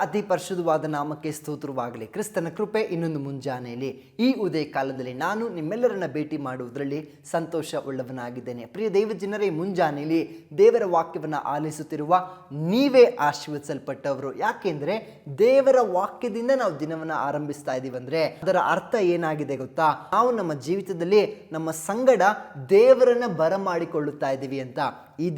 ಅತಿ ಪರಿಶುದ್ಧವಾದ ನಾಮಕ್ಕೆ ಸ್ತೋತ್ರವಾಗಲಿ. ಕ್ರಿಸ್ತನ ಕೃಪೆ ಇನ್ನೊಂದು ಮುಂಜಾನೆಯಲ್ಲಿ ಈ ಉದಯ ಕಾಲದಲ್ಲಿ ನಾನು ನಿಮ್ಮೆಲ್ಲರನ್ನ ಭೇಟಿ ಮಾಡುವುದರಲ್ಲಿ ಸಂತೋಷ ಉಳ್ಳವನಾಗಿದ್ದೇನೆ. ಪ್ರಿಯ ದೈವಜನರೇ, ಮುಂಜಾನೆಯಲ್ಲಿ ದೇವರ ವಾಕ್ಯವನ್ನು ಆಲಿಸುತ್ತಿರುವ ನೀವೇ ಆಶೀರ್ವದಿಸಲ್ಪಟ್ಟವರು. ಯಾಕೆಂದ್ರೆ ದೇವರ ವಾಕ್ಯದಿಂದ ನಾವು ದಿನವನ್ನು ಆರಂಭಿಸ್ತಾ ಇದ್ದೀವಿ ಅಂದ್ರೆ ಅದರ ಅರ್ಥ ಏನಾಗಿದೆ ಗೊತ್ತಾ? ನಾವು ನಮ್ಮ ಜೀವಿತದಲ್ಲಿ ನಮ್ಮ ಸಂಗಡ ದೇವರನ್ನ ಬರಮಾಡಿಕೊಳ್ಳುತ್ತಾ ಇದ್ದೀವಿ ಅಂತ. ಈ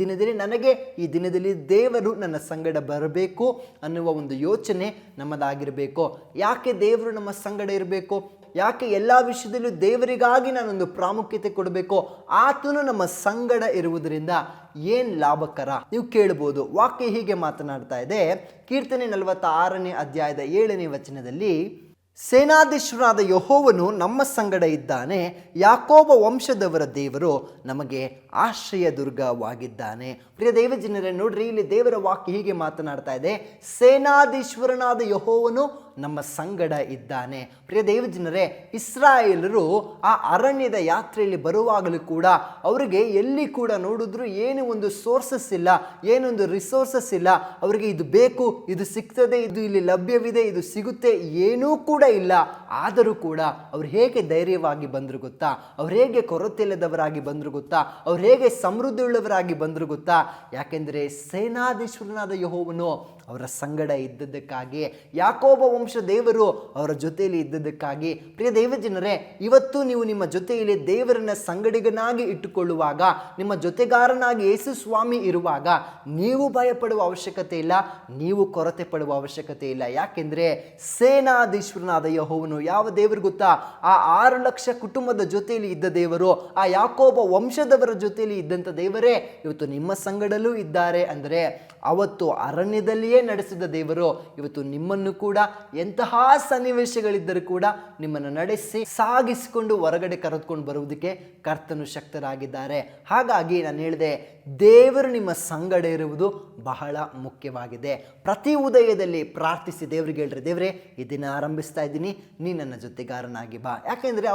ದಿನದಲ್ಲಿ ದೇವರು ನನ್ನ ಸಂಗಡ ಬರಬೇಕು ಅನ್ನುವ ಒಂದು ಯೋಚನೆ ನಮ್ಮದಾಗಿರಬೇಕು. ಯಾಕೆ ದೇವರು ನಮ್ಮ ಸಂಗಡ ಇರಬೇಕು? ಯಾಕೆ ಎಲ್ಲ ವಿಷಯದಲ್ಲೂ ದೇವರಿಗಾಗಿ ನಾನೊಂದು ಪ್ರಾಮುಖ್ಯತೆ ಕೊಡಬೇಕು? ಆತನು ನಮ್ಮ ಸಂಗಡ ಇರುವುದರಿಂದ ಏನ್ ಲಾಭಕರ? ನೀವು ಕೇಳಬಹುದು. ವಾಕ್ಯ ಹೀಗೆ ಮಾತನಾಡ್ತಾ ಇದೆ. ಕೀರ್ತನೆ 46ನೇ ಅಧ್ಯಾಯದ 7ನೇ ವಚನದಲ್ಲಿ, ಸೇನಾಧೀಶ್ವರನಾದ ಯೆಹೋವನು ನಮ್ಮ ಸಂಗಡ ಇದ್ದಾನೆ, ಯಾಕೋಬ ವಂಶದವರ ದೇವರು ನಮಗೆ ಆಶ್ರಯ ದುರ್ಗವಾಗಿದ್ದಾನೆ. ಪ್ರಿಯ ದೈವಜನರೇ, ನೋಡ್ರಿ, ಇಲ್ಲಿ ದೇವರ ವಾಕ್ಯ ಹೀಗೆ ಮಾತನಾಡ್ತಾ ಇದೆ, ಸೇನಾಧೀಶ್ವರನಾದ ಯೆಹೋವನು ನಮ್ಮ ಸಂಗಡ ಇದ್ದಾನೆ. ಪ್ರಿಯ ದೈವಜನರೇ, ಇಸ್ರಾಯೇಲರು ಆ ಅರಣ್ಯದ ಯಾತ್ರೆಯಲ್ಲಿ ಬರುವಾಗಲೂ ಕೂಡ ಅವರಿಗೆ ಎಲ್ಲಿ ಕೂಡ ನೋಡಿದ್ರು ಏನು ಒಂದು ಸೋರ್ಸಸ್ ಇಲ್ಲ, ಏನೊಂದು ರಿಸೋರ್ಸಸ್ ಇಲ್ಲ. ಅವರಿಗೆ ಇದು ಬೇಕು, ಇದು ಸಿಗ್ತದೆ, ಇದು ಇಲ್ಲಿ ಲಭ್ಯವಿದೆ, ಇದು ಸಿಗುತ್ತೆ, ಏನೂ ಕೂಡ ಇಲ್ಲ. ಆದರೂ ಕೂಡ ಅವ್ರು ಹೇಗೆ ಧೈರ್ಯವಾಗಿ ಬಂದ್ರು ಗೊತ್ತಾ? ಅವ್ರು ಹೇಗೆ ಕೊರತೆ ಇಲ್ಲದವರಾಗಿ ಬಂದ್ರು ಗೊತ್ತಾ? ಅವ್ರು ಹೇಗೆ ಸಮೃದ್ಧಿ ಉಳ್ಳವರಾಗಿ ಬಂದ್ರು ಗೊತ್ತಾ? ಯಾಕೆಂದ್ರೆ ಸೇನಾಧೀಶ್ವರನಾದ ಯೆಹೋವನು ಅವರ ಸಂಗಡ ಇದ್ದದ್ದಕ್ಕಾಗಿ, ಯಾಕೋಬ ವಂಶ ದೇವರು ಅವರ ಜೊತೆಯಲ್ಲಿ ಇದ್ದದ್ದಕ್ಕಾಗಿ. ಪ್ರಿಯ ದೈವಜನರೇ, ಇವತ್ತು ನೀವು ನಿಮ್ಮ ಜೊತೆಯಲ್ಲಿ ದೇವರನ್ನ ಸಂಗಡಿಗನಾಗಿ ಇಟ್ಟುಕೊಳ್ಳುವಾಗ, ನಿಮ್ಮ ಜೊತೆಗಾರನಾಗಿ ಯೇಸು ಸ್ವಾಮಿ ಇರುವಾಗ ನೀವು ಭಯಪಡುವ ಅವಶ್ಯಕತೆ ಇಲ್ಲ, ನೀವು ಕೊರತೆ ಪಡುವ ಅವಶ್ಯಕತೆ ಇಲ್ಲ. ಯಾಕೆಂದ್ರೆ ಸೇನಾಧೀಶ್ವರನಾದ ಯೆಹೋವನು ಯಾವ ದೇವರು ಗೊತ್ತಾ? ಆ 6 ಲಕ್ಷ ಕುಟುಂಬದ ಜೊತೆಯಲ್ಲಿ ಇದ್ದ ದೇವರು, ಆ ಯಾಕೋಬ ವಂಶದವರ ಜೊತೆಯಲ್ಲಿ ಇದ್ದಂಥ ದೇವರೇ ಇವತ್ತು ನಿಮ್ಮ ಸಂಗಡಲೂ ಇದ್ದಾರೆ. ಅಂದರೆ ಅವತ್ತು ಅರಣ್ಯದಲ್ಲಿಯೇ ನಡೆಸಿದ ದೇವರು ಇವತ್ತು ನಿಮ್ಮನ್ನು ಕೂಡ ಎಂತಹ ಸನ್ನಿವೇಶಗಳಿದ್ದರೂ ಕೂಡ ನಿಮ್ಮನ್ನು ನಡೆಸಿ ಸಾಗಿಸಿಕೊಂಡು ಹೊರಗಡೆ ಕರೆದುಕೊಂಡು ಬರುವುದಕ್ಕೆ ಕರ್ತನು ಶಕ್ತರಾಗಿದ್ದಾರೆ. ಹಾಗಾಗಿ ನಾನು ಹೇಳಿದೆ, ದೇವರು ನಿಮ್ಮ ಸಂಗಡ ಇರುವುದು ಬಹಳ ಮುಖ್ಯವಾಗಿದೆ. ಪ್ರತಿ ಉದಯದಲ್ಲಿ ಪ್ರಾರ್ಥಿಸಿ ದೇವರಿಗೆ ಹೇಳ್ರಿ, ದೇವರೇ ಈ ದಿನ ಆರಂಭಿಸ್ತಾ ಇದ್ದೀನಿ, ನೀ ನನ್ನ ಜೊತೆಗಾರನಾಗಿ ಬಾ. ಯಾಕೆಂದ್ರೆ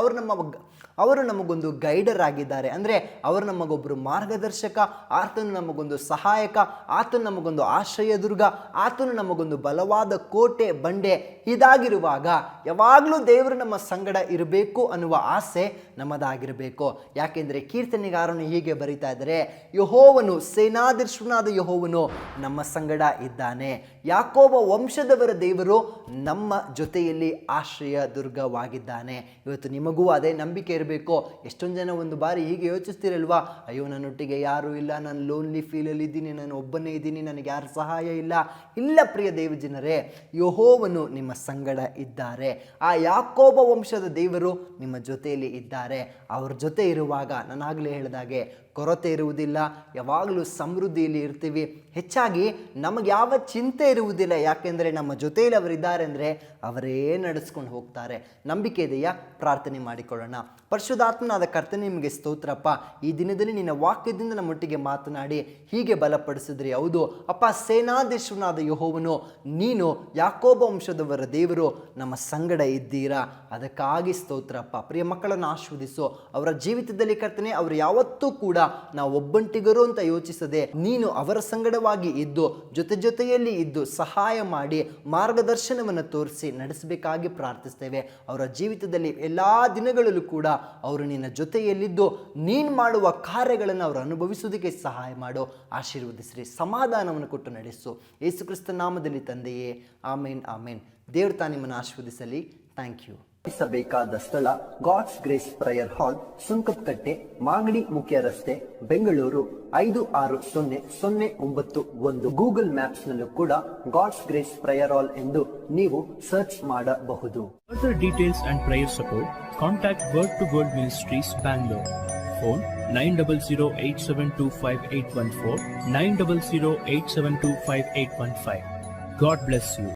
ಅವರು ನಮಗೊಂದು ಗೈಡರ್ ಆಗಿದ್ದಾರೆ. ಅಂದ್ರೆ ಅವರು ನಮಗೊಬ್ಬರು ಮಾರ್ಗದರ್ಶಕ, ಆತನು ನಮಗೊಂದು ಸಹಾಯಕ, ಆತನು ನಮಗೊಂದು ಆಶ್ರಯ ದುರ್ಗ, ಆತನು ನಮಗೊಂದು ಬಲವಾದ ಕೋಟೆ ಬಂಡೆ. ಇದಾಗಿರುವಾಗ ಯಾವಾಗಲೂ ದೇವರು ನಮ್ಮ ಸಂಗಡ ಇರಬೇಕು ಅನ್ನುವ ಆಸೆ ನಮ್ಮದಾಗಿರಬೇಕು. ಯಾಕೆಂದ್ರೆ ಕೀರ್ತನೆಗಾರನು ಹೀಗೆ ಬರೀತಾ ಇದ್ದಾರೆ, ಯೆಹೋವನು, ಸೇನಾಧೀಶ್ವರನಾದ ಯೆಹೋವನು ನಮ್ಮ ಸಂಗಡ ಇದ್ದಾನೆ, ಯಾಕೋಬ ವಂಶದವರ ದೇವರು ನಮ್ಮ ಜೊತೆಯಲ್ಲಿ ಆಶ್ರಯ ದುರ್ಗವಾಗಿದ್ದಾನೆ. ಇವತ್ತು ನಿಮಗೂ ಅದೇ ನಂಬಿಕೆ ಇರಬೇಕು. ಎಷ್ಟೊಂದು ಜನ ಒಂದು ಬಾರಿ ಹೀಗೆ ಯೋಚಿಸ್ತಿರಲ್ವಾ, ಅಯ್ಯೋ ನನ್ನೊಟ್ಟಿಗೆ ಯಾರೂ ಇಲ್ಲ, ನಾನು ಲೋನ್ಲಿ ಫೀಲಲ್ಲಿ ಇದ್ದೀನಿ, ನಾನು ಒಬ್ಬನೇ ಇದ್ದೀನಿ, ನನಗೆ ಯಾರು ಸಹಾಯ ಇಲ್ಲ. ಇಲ್ಲ ಪ್ರಿಯ ದೇವಜನರೇ, ಯೆಹೋವನು ನಿಮ್ಮ ಸಂಗಡ ಇದ್ದಾರೆ. ಆ ಯಾಕೋಬ ವಂಶದ ದೇವರು ನಿಮ್ಮ ಜೊತೆಯಲ್ಲಿ ಇದ್ದಾರೆ. ಅವ್ರ ಜೊತೆ ಇರುವಾಗ ನಾನಾಗಲೇ ಹೇಳಿದಾಗೆ ಕೊರತೆ ಇರುವುದಿಲ್ಲ, ಯಾವಾಗಲೂ ಸಮೃದ್ಧಿಯಲ್ಲಿ ಇರ್ತೀವಿ. ಹೆಚ್ಚಾಗಿ ನಮಗೆ ಯಾವ ಚಿಂತೆ ಇರುವುದಿಲ್ಲ. ಯಾಕೆಂದರೆ ನಮ್ಮ ಜೊತೆಯಲ್ಲಿ ಅವರಿದ್ದಾರೆ ಅಂದರೆ ಅವರೇ ನಡೆಸ್ಕೊಂಡು ಹೋಗ್ತಾರೆ. ನಂಬಿಕೆ ಇದೆಯಾ? ಪ್ರಾರ್ಥನೆ ಮಾಡಿಕೊಳ್ಳೋಣ. ಪರಿಶುದ್ಧಾತ್ಮನಾದ ಕರ್ತನೇ, ನಿಮಗೆ ಸ್ತೋತ್ರಪ್ಪ. ಈ ದಿನದಲ್ಲಿ ನಿನ್ನ ವಾಕ್ಯದಿಂದ ನಮ್ಮೊಟ್ಟಿಗೆ ಮಾತನಾಡಿ ಹೀಗೆ ಬಲಪಡಿಸಿದ್ರಿ. ಹೌದು ಅಪ್ಪ, ಸೇನಾಧೀಶ್ವರನಾದ ಯೆಹೋವನು, ನೀನು ಯಾಕೋಬ ವಂಶದವರ ದೇವರು ನಮ್ಮ ಸಂಗಡ ಇದ್ದೀರಾ. ಅದಕ್ಕಾಗಿ ಸ್ತೋತ್ರಪ್ಪ. ಪ್ರಿಯ ಮಕ್ಕಳನ್ನು ಆಶೀರ್ವದಿಸು. ಅವರ ಜೀವಿತದಲ್ಲಿ ಕರ್ತನೆ, ಅವರು ಯಾವತ್ತೂ ಕೂಡ ನಾವು ಒಬ್ಬಂಟಿಗರು ಅಂತ ಯೋಚಿಸದೆ ನೀನು ಅವರ ಸಂಗಡವಾಗಿ ಇದ್ದು ಜೊತೆಯಲ್ಲಿ ಇದ್ದು ಸಹಾಯ ಮಾಡಿ ಮಾರ್ಗದರ್ಶನವನ್ನು ತೋರಿಸಿ ನಡೆಸಬೇಕಾಗಿ ಪ್ರಾರ್ಥಿಸ್ತೇವೆ. ಅವರ ಜೀವಿತದಲ್ಲಿ ಎಲ್ಲಾ ದಿನಗಳಲ್ಲೂ ಕೂಡ ಅವರು ನಿನ್ನ ಜೊತೆಯಲ್ಲಿದ್ದು ನೀನು ಮಾಡುವ ಕಾರ್ಯಗಳನ್ನು ಅವರು ಅನುಭವಿಸುವುದಕ್ಕೆ ಸಹಾಯ ಮಾಡು. ಆಶೀರ್ವದಿಸ್ರಿ, ಸಮಾಧಾನವನ್ನು ಕೊಟ್ಟು ನಡೆಸು. ಯೇಸು ಕ್ರಿಸ್ತ ನಾಮದಲ್ಲಿ ತಂದೆಯೇ, ಆಮೇನ್ ಆಮೇನ್. ದೇವರು ತಾನು ನಿಮ್ಮನ್ನು ಆಶೀರ್ವದಿಸಲಿ. Thank you. ಬೇಕಾದ ಸ್ಥಳ God's grace prayer hall, Sunkadakatte, Magadi ಮುಖ್ಯ ರಸ್ತೆ, ಬೆಂಗಳೂರು 560091. ಗೂಗಲ್ ಮ್ಯಾಪ್ಸ್ ನಲ್ಲೂ ಕೂಡ ಗಾಡ್ಸ್ ಗ್ರೇಸ್ ಪ್ರೇಯರ್ ಹಾಲ್ ಎಂದು ನೀವು ಸರ್ಚ್ ಮಾಡಬಹುದು. Further details and prayer support, contact Word to World Ministries, Bangalore. Phone 9008725814, 9008725815. God bless you.